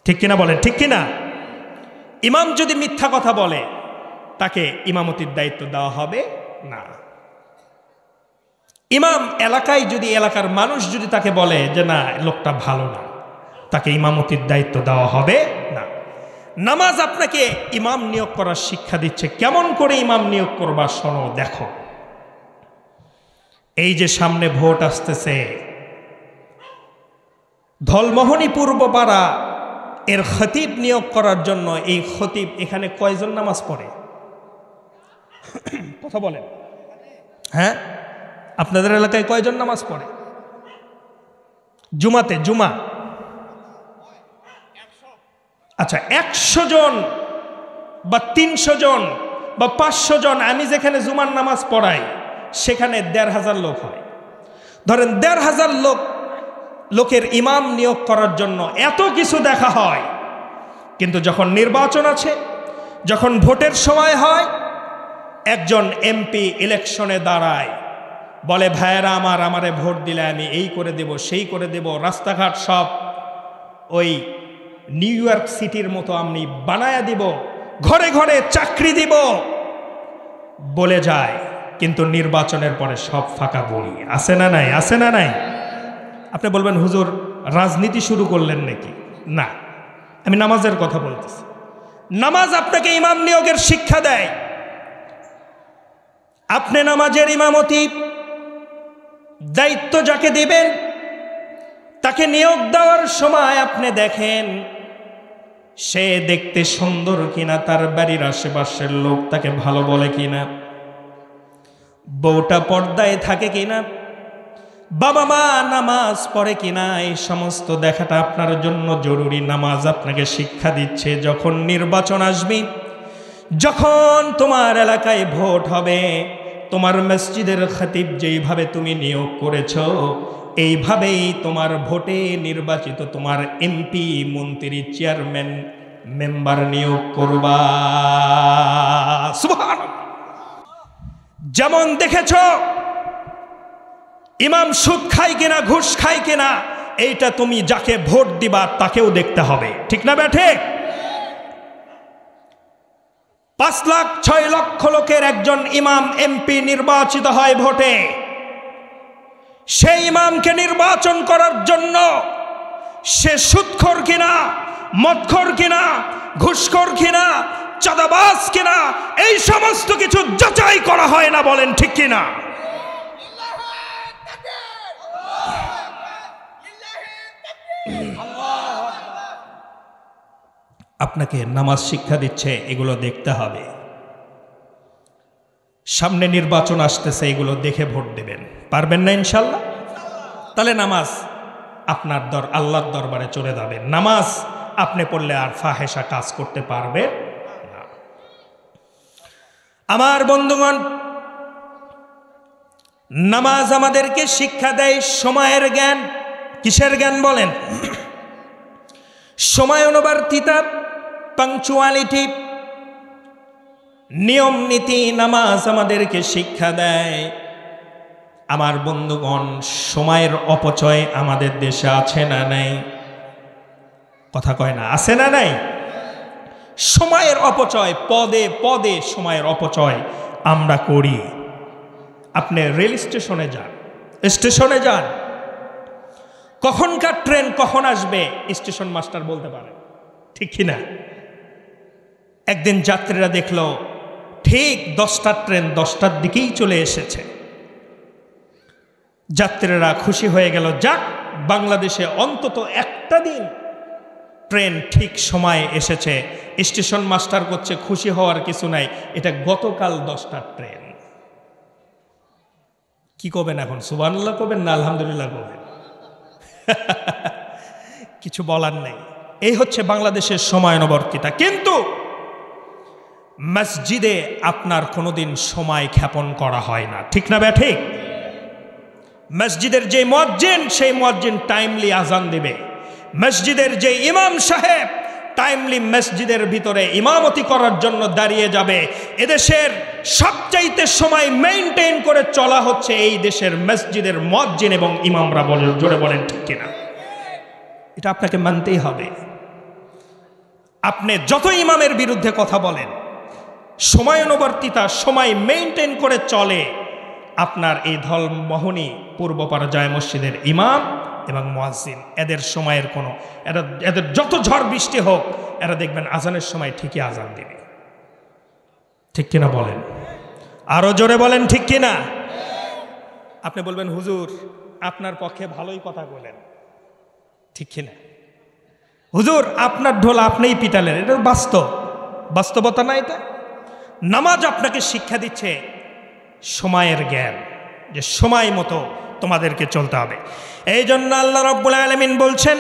ঠিক কিনা বলেন, ঠিক কিনা? ইমাম যদি মিথ্যা কথা বলে তাকে ইমামতির দায়িত্ব দেওয়া হবে না। ইমাম এলাকায় যদি এলাকার মানুষ যদি তাকে বলে যে না লোকটা ভালো না, তাকে ইমামতির দায়িত্ব দেওয়া হবে না। নামাজ আপনাকে ইমাম নিয়োগ করার শিক্ষা দিচ্ছে। কেমন করে ইমাম নিয়োগ করবা শোনো, দেখো। এই যে সামনে ভোট আসতেছে, ধলমোহনী পূর্বপাড়া এর খতিব নিয়োগ করার জন্য এই খতিব এখানে কয়জন নামাজ পড়ে কথা বলেন? হ্যাঁ, আপনাদের এলাকায় কয়জন নামাজ পড়ে জুমাতে? জুমা আচ্ছা 100 জন বা 300 জন বা 500 জন, আমি যেখানে জুমার নামাজ পড়াই সেখানে 1500 লোক হয়। ধরেন 1500 লোকের ইমাম নিয়োগ করার জন্য এত কিছু দেখা হয়, কিন্তু যখন নির্বাচন আছে, যখন ভোটের সময় হয়, একজন এমপি ইলেকশনে দাঁড়ায়, বলে ভাইয়েরা আমারে ভোট দিলে আমি এই করে দেব সেই করে দেব, রাস্তাঘাট সব ওই নিউ ইয়র্ক সিটির মতো আমি বানায়া দিব, ঘরে ঘরে চাকরি দিব বলে যায়, কিন্তু নির্বাচনের পরে সব ফাঁকা বলি। আছে না নাই? আছে না নাই? আপনি বলবেন হুজুর রাজনীতি শুরু করলেন নাকি? না, আমি নামাজের কথা বলতেছি। নামাজ আপনাকে ইমাম নিয়োগের শিক্ষা দেয়। আপনি নামাজের ইমামতি দায়িত্ব যাকে দিবেন তাকে নিয়োগ দেওয়ার সময় আপনি দেখেন সে দেখতে সুন্দর কিনা, তার বাড়ির আশেপাশের লোক তাকে ভালো বলে কিনা, বউটা পর্দায় থাকে কিনা, বাবা মা নামাজ পড়ে কিনা, এই সমস্ত দেখাটা আপনার জন্য জরুরি। নামাজ আপনাকে শিক্ষা দিচ্ছে যখন নির্বাচন আসবে, যখন তোমার এলাকায় ভোট হবে, তোমার মসজিদের খতিব যেইভাবে তুমি নিয়োগ করেছ এইভাবেই তোমার ভোটে নির্বাচিত তোমার এমপি, মন্ত্রী, চেয়ারম্যান, মেম্বার নিয়োগ করবা। সুবহানাল্লাহ। যেমন দেখেছ ইমাম সুদ খায় কিনা, ঘুষ খায় কিনা, এইটা তুমি যাকে ভোট দিবা তাকেও দেখতে হবে, ঠিক না বেঠে? 5 লাখ 6 লক্ষ লোকের একজন ইমাম এমপি নির্বাচিত হয় ভোটে। সেই ইমামকে নির্বাচন করার জন্য সে সুদখোর কিনা, মদখোর কিনা, ঘুষখোর কিনা, চাঁদাবাজ কিনা, এই সমস্ত কিছু যাচাই করা হয় না, বলেন ঠিক কিনা? আপনাকে নামাজ শিক্ষা দিচ্ছে, এগুলো দেখতে হবে। সামনে নির্বাচন আসতেছে, এগুলো দেখে ভোট দেবেন, পারবেন না ইনশাল্লাহ? তাহলে নামাজ আপনার আল্লাহর দরবারে চলে যাবে। নামাজ আপনি পড়লে আর ফাহেসা কাজ করতে পারবে না। আমার বন্ধুগণ, নামাজ আমাদেরকে শিক্ষা দেয় সময়ের জ্ঞান। কিসের জ্ঞান বলেন? সময় অনুবর্তিতা, পাংচুয়ালিটি। নিয়ম নীতি নামাজ আমাদেরকে শিক্ষা দেয়। আমার বন্ধুগণ, সময়ের অপচয় আমাদের দেশে আছে না নাই? কথা কয় না, আছে না নাই? সময়ের অপচয়, পদে পদে সময়ের অপচয় আমরা করি। আপনি রেল স্টেশনে যান, কখনকার ট্রেন কখন আসবে স্টেশন মাস্টার বলতে পারে, ঠিক কিনা? একদিন যাত্রীরা দেখলো ঠিক 10টার ট্রেন 10টার দিকেই চলে এসেছে। যাত্রীরা খুশি হয়ে গেল, যাক, বাংলাদেশে অন্তত একটা দিন ট্রেন ঠিক সময়ে এসেছে। স্টেশন মাস্টার করছে খুশি হওয়ার কিছু নাই, এটা গতকাল 10টার ট্রেন। কি করবেন এখন? সুবহানাল্লাহ করবেন না আলহামদুলিল্লাহ করবেন? কিছু বলার নেই। এই হচ্ছে বাংলাদেশের সময়ানুবর্তিতা। কিন্তু মসজিদে আপনার কোনোদিন সময় ক্ষেপণ করা হয় না, ঠিক না ব্যাঠিক? মসজিদের যে মুয়াজ্জিন, সেই মুয়াজ্জিন টাইমলি আজান দেবে। মসজিদের যে ইমাম সাহেব টাইমলি মসজিদের ভিতরে ইমামতি করার জন্য দাঁড়িয়ে যাবে। এদেশের সবচাইতে সময় মেইনটেইন করে চলা হচ্ছে এই দেশের মসজিদের মুয়াজ্জিন এবং ইমামরা। জোরে বলেন ঠিক কিনা? এটা আপনাকে মানতেই হবে। আপনি যত ইমামের বিরুদ্ধে কথা বলেন, সময়ানুবর্তিতা, সময় মেইনটেইন করে চলে আপনার এই ধলমোহনী পূর্বপাড়া জায় মসজিদের ইমাম এবং মুয়াজ্জিন। এদের সময়ের কোনো, এদের যত ঝড় বৃষ্টি হোক, এরা দেখবেন আজানের সময় ঠিকই আজান দিবে, ঠিক কিনা বলেন? আরো জোরে বলেন ঠিক কিনা? আপনি বলবেন, হুজুর আপনার পক্ষে ভালোই কথা বলেন, ঠিক কিনা? হুজুর আপনার ঢোল আপনিই পিটালেন, এটা বাস্তবতা না? এটা নামাজ আপনাকে শিক্ষা দিচ্ছে সময়ের জ্ঞান, যে সময় মতো তোমাদেরকে চলতে হবে। এই জন্য আল্লাহ রাব্বুল আলামিন বলছেন,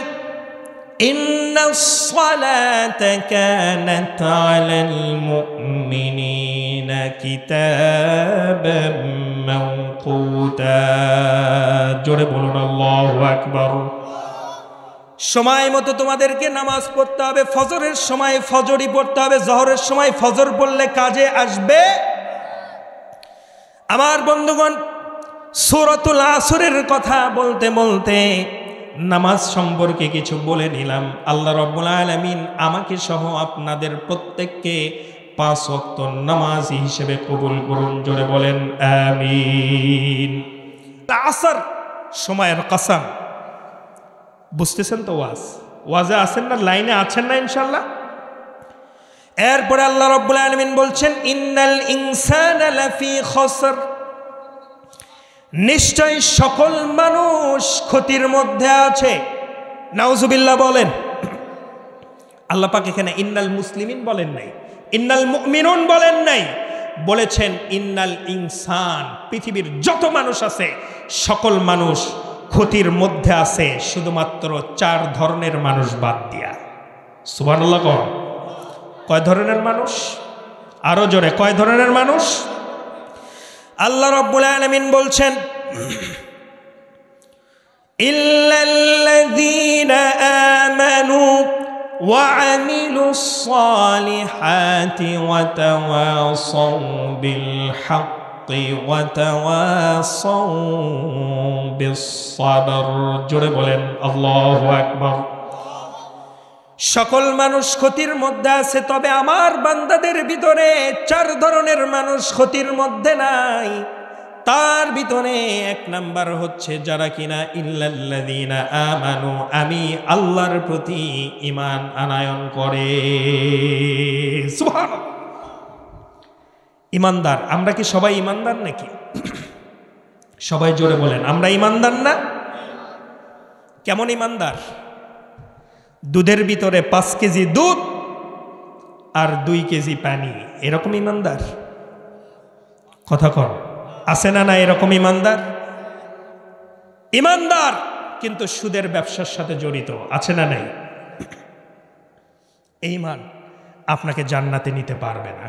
ইন্নাস সালাতা কানাত আলাল মুমিনিনা কিতাবাম মাওকুতা। জোরে বলুন আল্লাহু আকবার। সময় মতো তোমাদেরকে নামাজ পড়তে হবে। ফজরের সময় ফজরই পড়তে হবে, জোহরের সময় ফজর পড়লে কাজে আসবে। আমার বন্ধুগণ, সূরাতুল আসরের কথা বলতে বলতে নামাজ সম্পর্কে কিছু বলে নিলাম। আল্লাহ রাব্বুল আলামিন আমাকে সহ আপনাদের প্রত্যেককে 5 ওয়াক্ত নামাজি হিসেবে কবুল করুন। জোরে বলেন আমিন। আসর সময়ের কসম। বুঝতেছেন তো? ওয়াজে আছেন না? লাইনে আছেন না ইনশাআল্লাহ? এরপরে আল্লাহ রাব্বুল আলামিন বলছেন, ইন্নাল ইনসানা লাফি খসর। নিশ্চয় সকল মানুষ ক্ষতির মধ্যে আছে। নাউজুবিল্লাহ বলেন। আল্লাহ পাক এখানে ইন্নাল মুসলিমিন বলেন নাই, ইন্নাল মুমিনুন বলেন নাই, বলেছেন ইন্নাল ইনসান। পৃথিবীর যত মানুষ আছে সকল মানুষ ক্ষতির মধ্যে আছে, শুধুমাত্র 4 ধরনের মানুষ বাদ দিয়া। সুবহানাল্লাহ। কয় ধরনের মানুষ? আরো জোরে, কয় ধরনের মানুষ? আল্লাহ রাব্বুল আলামিন বলছেন, ইল্লাল্লাযীনা আমানু ওয়া আমিলুস সালিহাতি ওয়া তাওয়াসাউ বিল হাক্কি ওয়া তাওয়াসাউ বিস সাবর। জোরে বলেন আল্লাহু আকবার। সকল মানুষ ক্ষতির মধ্যে আছে, তবে আমার বান্দাদের ভিতরে 4 ধরনের মানুষ ক্ষতির মধ্যে নাই। তার ভিতরে 1 নাম্বার হচ্ছে যারা কিনা ইল্লাল্লাযীনা আমানু, আমি আল্লাহর প্রতি ঈমান আনয়ন করে। সুবহানাল্লাহ। ঈমানদার। আমরা কি সবাই ঈমানদার নাকি? সবাই জোরে বলেন, আমরা ঈমানদার না? কেমন ঈমানদার? দুধের ভিতরে 5 কেজি দুধ আর 2 কেজি পানি, এরকম ঈমানদার? কথা কর, আছে না? না এরকম ঈমানদার? ঈমানদার কিন্তু সুদের ব্যবসার সাথে জড়িত, আছে না নাই? এই ঈমান আপনাকে জান্নাতে নিতে পারবে না।